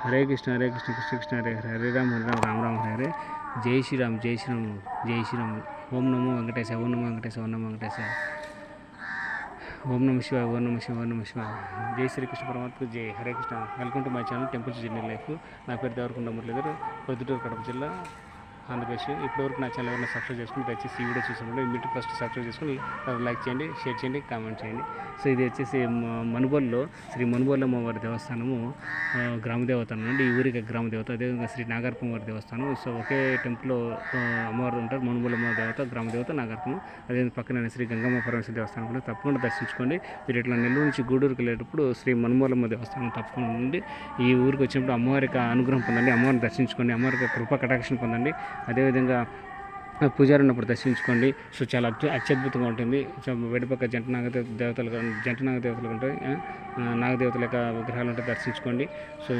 హరే కృష్ణ కృష్ణ కృష్ణ హరే హరే, హరే రామ రామ రామ హరే హరే. జై శ్రీరామ్ జై శ్రీరామ్ జై శ్రీరామ్. ఓం నమో వెంకటేశాయ, ఓం నమో వెంకటేశాయ, ఓం నమో వెంకటేశాయ. ఓం నమ శివాయ, ఓం నమ శివాయ, ఓం నమ శివాయ. జై శ్రీకృష్ణ పరమాత్మకు జై. Hare Krishna. Welcome to my channel temples journey life. నా పేరు దేవరకొండ మురళీధర్, ప్రొద్దుటూరు కడప జిల్లా, ఆంధ్రప్రదేశ్. ఇప్పటివరకు నా ఛానల్ ఎవరైనా సబ్స్క్రైబ్ చేసుకుని దయచేసి ఈ వీడియో చూసినప్పుడు ఇమీడియట్ ఫస్ట్ సబ్స్క్రైబ్ చేసుకుని లైక్ చేయండి, షేర్ చేయండి, కామెంట్ చేయండి. సో ఇది వచ్చేసి మనుబోలులో శ్రీ మనుబోలు అమ్మవారి దేవస్థానము, గ్రామదేవత నుండి ఈ ఊరికి గ్రామదేవత. అదేవిధంగా శ్రీ నాగార్పం వారి దేవస్థానం. సో ఒకే టెంపుల్లో అమ్మవారు ఉంటారు. మనుబోలు అమ్మవారి దేవత, గ్రామదేవత, నాగార్పం. అదేవిధంగా పక్కన శ్రీ గంగమ్మ పరమేశ్వర దేవస్థానం కూడా తప్పకుండా దర్శించుకోండి. మీరు ఇట్లా నెల్లూరు నుంచి గూడూరుకి వెళ్ళేటప్పుడు శ్రీ మనుబోలమ్మ దేవస్థానం తప్పకుండా ఉండి ఈ ఊరికి వచ్చినప్పుడు అమ్మవారికి అనుగ్రహం పొందండి, అమ్మవారిని దర్శించుకోండి, అమ్మవారికి కృపా కటాక్షం పొందండి. అదేవిధంగా పూజారి ఉన్నప్పుడు దర్శించుకోండి. సో చాలా అత్యద్భుతంగా ఉంటుంది. వెడిపక్క జంట నాగదేవతలు ఉంటాయి, నాగదేవతల యొక్క విగ్రహాలు ఉంటాయి, దర్శించుకోండి. సో